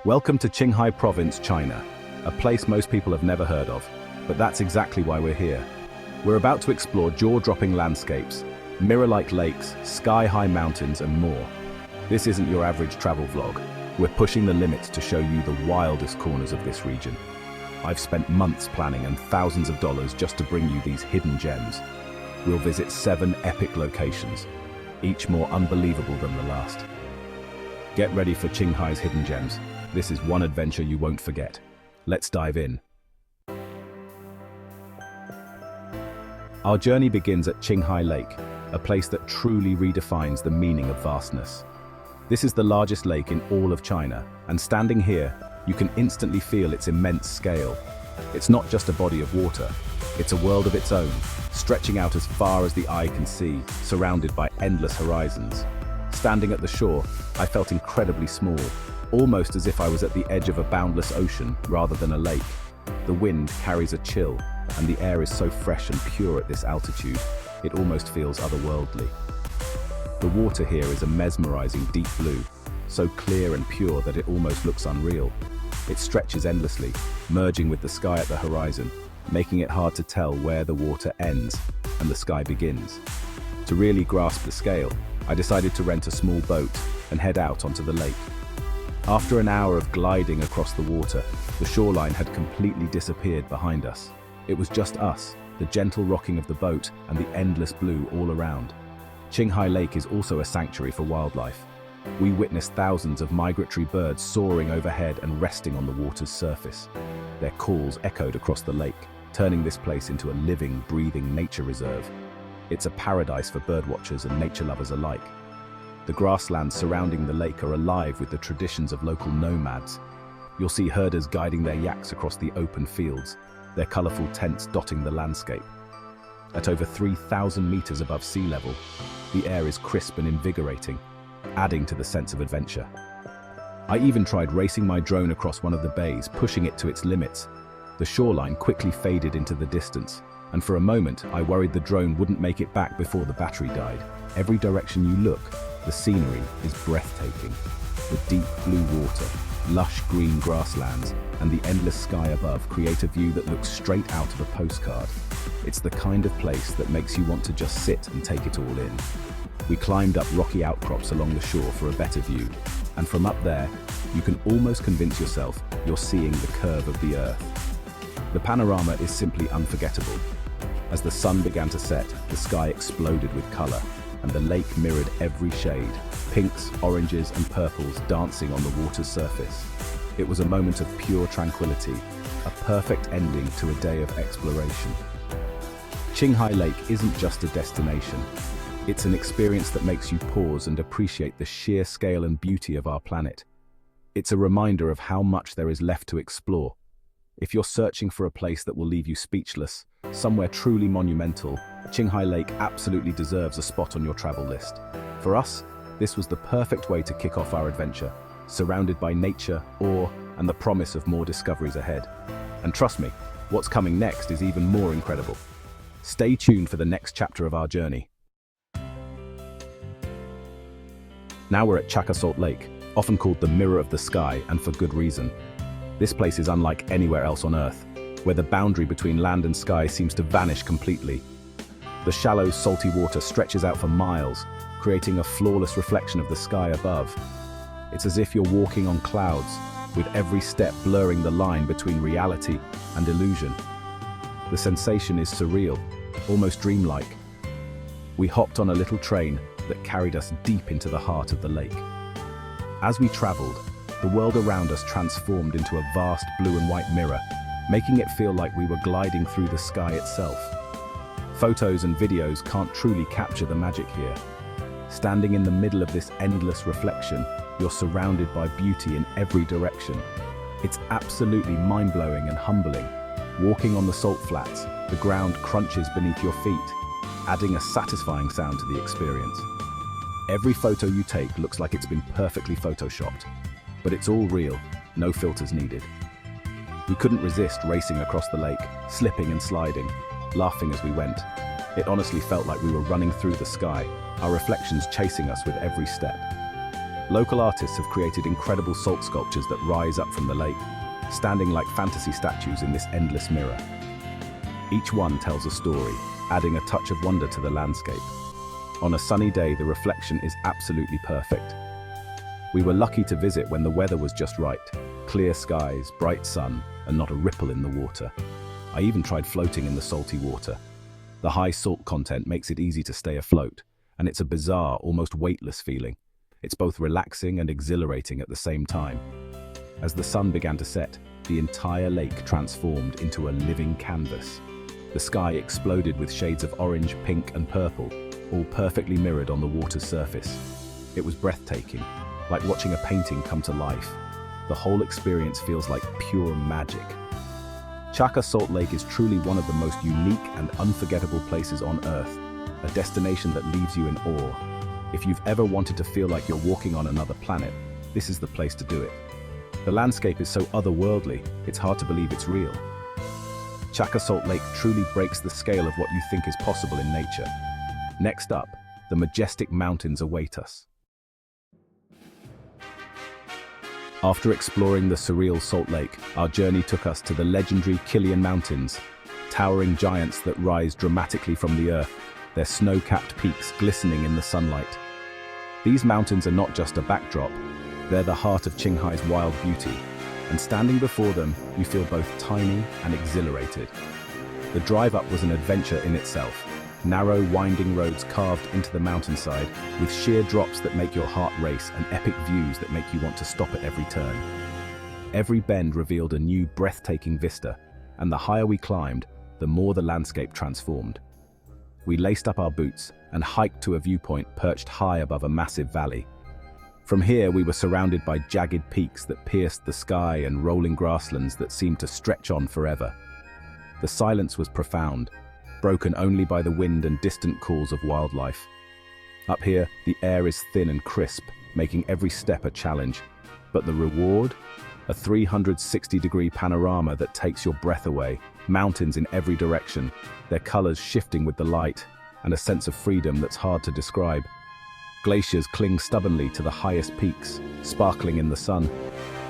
Welcome to Qinghai Province, China, a place most people have never heard of, but that's exactly why we're here. We're about to explore jaw-dropping landscapes, mirror-like lakes, sky-high mountains, and more. This isn't your average travel vlog. We're pushing the limits to show you the wildest corners of this region. I've spent months planning and thousands of dollars just to bring you these hidden gems. We'll visit 7 epic locations, each more unbelievable than the last. Get ready for Qinghai's hidden gems. This is one adventure you won't forget. Let's dive in. Our journey begins at Qinghai Lake, a place that truly redefines the meaning of vastness. This is the largest lake in all of China, and standing here, you can instantly feel its immense scale. It's not just a body of water, it's a world of its own, stretching out as far as the eye can see, surrounded by endless horizons. Standing at the shore, I felt incredibly small, almost as if I was at the edge of a boundless ocean rather than a lake. The wind carries a chill, and the air is so fresh and pure at this altitude, it almost feels otherworldly. The water here is a mesmerizing deep blue, so clear and pure that it almost looks unreal. It stretches endlessly, merging with the sky at the horizon, making it hard to tell where the water ends and the sky begins. To really grasp the scale, I decided to rent a small boat and head out onto the lake. After an hour of gliding across the water, the shoreline had completely disappeared behind us. It was just us, the gentle rocking of the boat, and the endless blue all around. Qinghai Lake is also a sanctuary for wildlife. We witnessed thousands of migratory birds soaring overhead and resting on the water's surface. Their calls echoed across the lake, turning this place into a living, breathing nature reserve. It's a paradise for birdwatchers and nature lovers alike. The grasslands surrounding the lake are alive with the traditions of local nomads. You'll see herders guiding their yaks across the open fields, their colorful tents dotting the landscape. At over 3,000 meters above sea level, the air is crisp and invigorating, adding to the sense of adventure. I even tried racing my drone across one of the bays, pushing it to its limits. The shoreline quickly faded into the distance, and for a moment I worried the drone wouldn't make it back before the battery died. Every direction you look, the scenery is breathtaking. The deep blue water, lush green grasslands, and the endless sky above create a view that looks straight out of a postcard. It's the kind of place that makes you want to just sit and take it all in. We climbed up rocky outcrops along the shore for a better view, and from up there, you can almost convince yourself you're seeing the curve of the earth. The panorama is simply unforgettable. As the sun began to set, the sky exploded with color, and the lake mirrored every shade, pinks, oranges, and purples dancing on the water's surface. It was a moment of pure tranquility, a perfect ending to a day of exploration. Qinghai Lake isn't just a destination. It's an experience that makes you pause and appreciate the sheer scale and beauty of our planet. It's a reminder of how much there is left to explore. If you're searching for a place that will leave you speechless, somewhere truly monumental, Qinghai Lake absolutely deserves a spot on your travel list. For us, this was the perfect way to kick off our adventure, surrounded by nature, awe, and the promise of more discoveries ahead. And trust me, what's coming next is even more incredible. Stay tuned for the next chapter of our journey. Now we're at Chaka Salt Lake, often called the mirror of the sky, and for good reason. This place is unlike anywhere else on Earth, where the boundary between land and sky seems to vanish completely. The shallow, salty water stretches out for miles, creating a flawless reflection of the sky above. It's as if you're walking on clouds, with every step blurring the line between reality and illusion. The sensation is surreal, almost dreamlike. We hopped on a little train that carried us deep into the heart of the lake. As we traveled, the world around us transformed into a vast blue and white mirror, making it feel like we were gliding through the sky itself. Photos and videos can't truly capture the magic here. Standing in the middle of this endless reflection, you're surrounded by beauty in every direction. It's absolutely mind-blowing and humbling. Walking on the salt flats, the ground crunches beneath your feet, adding a satisfying sound to the experience. Every photo you take looks like it's been perfectly photoshopped, but it's all real, no filters needed. We couldn't resist racing across the lake, slipping and sliding, laughing as we went. It honestly felt like we were running through the sky, our reflections chasing us with every step. Local artists have created incredible salt sculptures that rise up from the lake, standing like fantasy statues in this endless mirror. Each one tells a story, adding a touch of wonder to the landscape. On a sunny day, the reflection is absolutely perfect. We were lucky to visit when the weather was just right. Clear skies, bright sun, and not a ripple in the water. I even tried floating in the salty water. The high salt content makes it easy to stay afloat, and it's a bizarre, almost weightless feeling. It's both relaxing and exhilarating at the same time. As the sun began to set, the entire lake transformed into a living canvas. The sky exploded with shades of orange, pink, and purple, all perfectly mirrored on the water's surface. It was breathtaking, like watching a painting come to life. The whole experience feels like pure magic. Chaka Salt Lake is truly one of the most unique and unforgettable places on Earth, a destination that leaves you in awe. If you've ever wanted to feel like you're walking on another planet, this is the place to do it. The landscape is so otherworldly, it's hard to believe it's real. Chaka Salt Lake truly breaks the scale of what you think is possible in nature. Next up, the majestic mountains await us. After exploring the surreal Salt Lake, our journey took us to the legendary Qinghai Mountains, towering giants that rise dramatically from the earth, their snow-capped peaks glistening in the sunlight. These mountains are not just a backdrop, they're the heart of Qinghai's wild beauty, and standing before them, you feel both tiny and exhilarated. The drive up was an adventure in itself. Narrow, winding roads carved into the mountainside, with sheer drops that make your heart race and epic views that make you want to stop at every turn. Every bend revealed a new, breathtaking vista, and the higher we climbed, the more the landscape transformed. We laced up our boots and hiked to a viewpoint perched high above a massive valley. From here, we were surrounded by jagged peaks that pierced the sky and rolling grasslands that seemed to stretch on forever. The silence was profound, broken only by the wind and distant calls of wildlife. Up here, the air is thin and crisp, making every step a challenge. But the reward? A 360-degree panorama that takes your breath away, mountains in every direction, their colors shifting with the light, and a sense of freedom that's hard to describe. Glaciers cling stubbornly to the highest peaks, sparkling in the sun.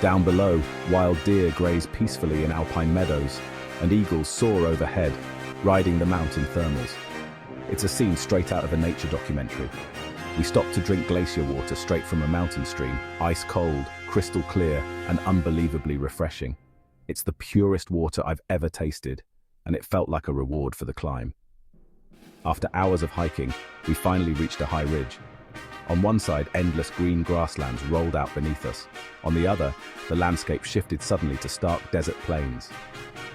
Down below, wild deer graze peacefully in alpine meadows, and eagles soar overhead, riding the mountain thermals. It's a scene straight out of a nature documentary. We stopped to drink glacier water straight from a mountain stream, ice cold, crystal clear, and unbelievably refreshing. It's the purest water I've ever tasted, and it felt like a reward for the climb. After hours of hiking, we finally reached a high ridge. On one side, endless green grasslands rolled out beneath us. On the other, the landscape shifted suddenly to stark desert plains.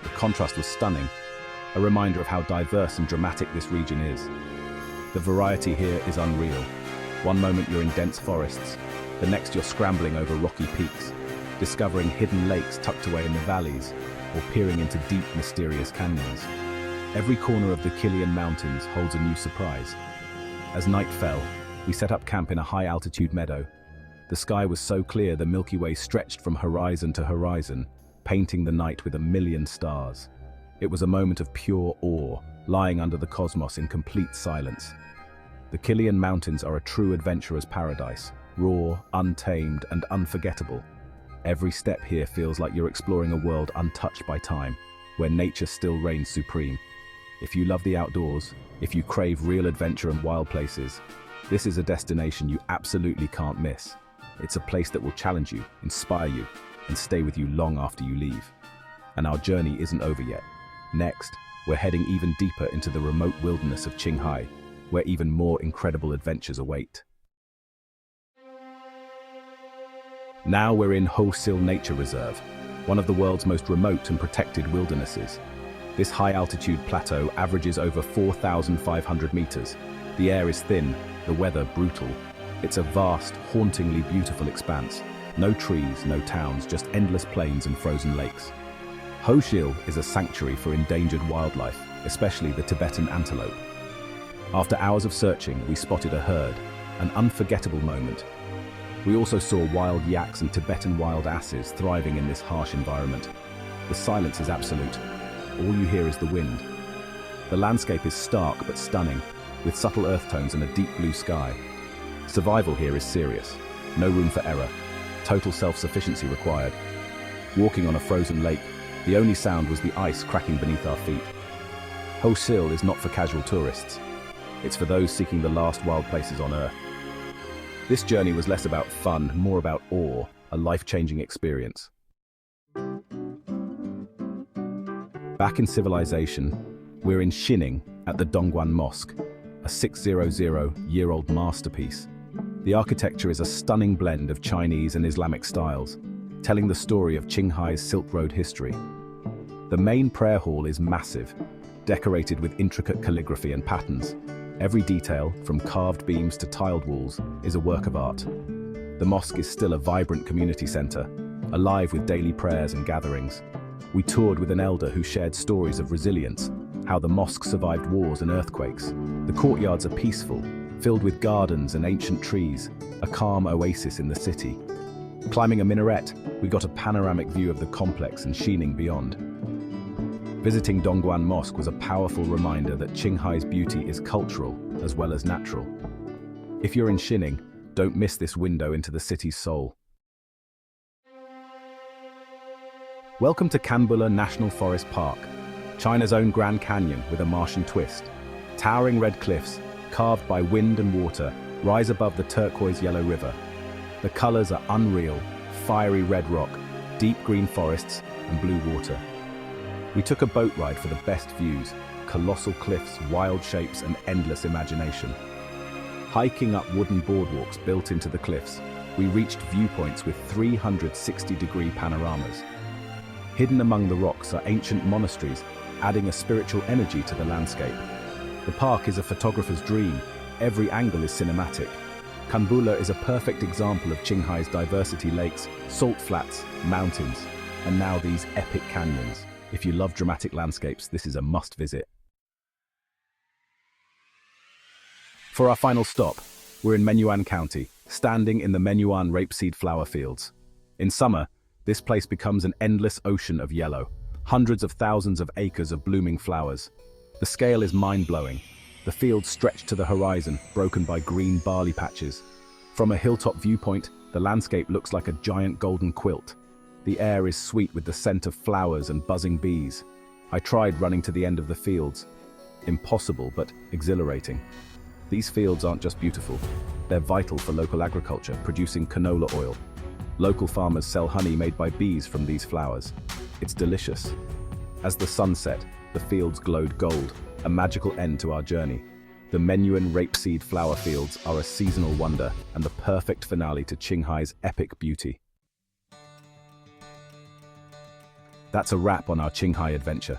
The contrast was stunning, a reminder of how diverse and dramatic this region is. The variety here is unreal. One moment you're in dense forests, the next you're scrambling over rocky peaks, discovering hidden lakes tucked away in the valleys, or peering into deep, mysterious canyons. Every corner of the Qinghai Mountains holds a new surprise. As night fell, we set up camp in a high-altitude meadow. The sky was so clear the Milky Way stretched from horizon to horizon, painting the night with a million stars. It was a moment of pure awe, lying under the cosmos in complete silence. The Qinghai Mountains are a true adventurer's paradise, raw, untamed, and unforgettable. Every step here feels like you're exploring a world untouched by time, where nature still reigns supreme. If you love the outdoors, if you crave real adventure and wild places, this is a destination you absolutely can't miss. It's a place that will challenge you, inspire you, and stay with you long after you leave. And our journey isn't over yet. Next, we're heading even deeper into the remote wilderness of Qinghai, where even more incredible adventures await. Now we're in Ho-Sil Nature Reserve, one of the world's most remote and protected wildernesses. This high-altitude plateau averages over 4,500 meters. The air is thin, the weather brutal. It's a vast, hauntingly beautiful expanse. No trees, no towns, just endless plains and frozen lakes. Ho-Sil is a sanctuary for endangered wildlife, especially the Tibetan antelope. After hours of searching, we spotted a herd, an unforgettable moment. We also saw wild yaks and Tibetan wild asses thriving in this harsh environment. The silence is absolute. All you hear is the wind. The landscape is stark but stunning, with subtle earth tones and a deep blue sky. Survival here is serious. no room for error. Total self-sufficiency required. Walking on a frozen lake, the only sound was the ice cracking beneath our feet. Ho Sil is not for casual tourists. It's for those seeking the last wild places on Earth. This journey was less about fun, more about awe, a life-changing experience. Back in civilization, we're in Xining at the Dongguan Mosque, a 600-year-old masterpiece. The architecture is a stunning blend of Chinese and Islamic styles, telling the story of Qinghai's Silk Road history. The main prayer hall is massive, decorated with intricate calligraphy and patterns. Every detail, from carved beams to tiled walls, is a work of art. The mosque is still a vibrant community center, alive with daily prayers and gatherings. We toured with an elder who shared stories of resilience, how the mosque survived wars and earthquakes. The courtyards are peaceful, filled with gardens and ancient trees, a calm oasis in the city. Climbing a minaret, we got a panoramic view of the complex and Xining beyond. Visiting Dongguan Mosque was a powerful reminder that Qinghai's beauty is cultural as well as natural. If you're in Xining, don't miss this window into the city's soul. Welcome to Canbula National Forest Park, China's own Grand Canyon with a Martian twist. Towering red cliffs, carved by wind and water, rise above the turquoise yellow river. The colors are unreal: fiery red rock, deep green forests, and blue water. We took a boat ride for the best views: colossal cliffs, wild shapes, and endless imagination. Hiking up wooden boardwalks built into the cliffs, we reached viewpoints with 360-degree panoramas. Hidden among the rocks are ancient monasteries, adding a spiritual energy to the landscape. The park is a photographer's dream. Every angle is cinematic. Canbula is a perfect example of Qinghai's diversity: lakes, salt flats, mountains, and now these epic canyons. If you love dramatic landscapes, this is a must-visit. For our final stop, we're in Menyuan County, standing in the Menyuan rapeseed flower fields. In summer, this place becomes an endless ocean of yellow, hundreds of thousands of acres of blooming flowers. The scale is mind-blowing. The fields stretch to the horizon, broken by green barley patches. From a hilltop viewpoint, the landscape looks like a giant golden quilt. The air is sweet with the scent of flowers and buzzing bees. I tried running to the end of the fields. Impossible, but exhilarating. These fields aren't just beautiful. They're vital for local agriculture, producing canola oil. Local farmers sell honey made by bees from these flowers. It's delicious. As the sun set, the fields glowed gold, a magical end to our journey. The Menyuan rapeseed flower fields are a seasonal wonder and the perfect finale to Qinghai's epic beauty. That's a wrap on our Qinghai adventure.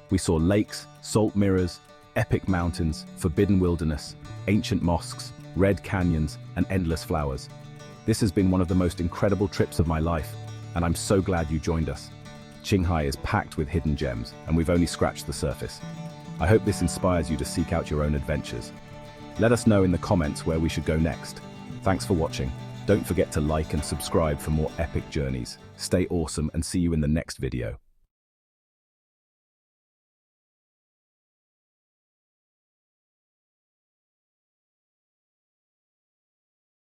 We saw lakes, salt mirrors, epic mountains, forbidden wilderness, ancient mosques, red canyons, and endless flowers. This has been one of the most incredible trips of my life, and I'm so glad you joined us. Qinghai is packed with hidden gems, and we've only scratched the surface. I hope this inspires you to seek out your own adventures. Let us know in the comments where we should go next. Thanks for watching. Don't forget to like and subscribe for more epic journeys. Stay awesome and see you in the next video.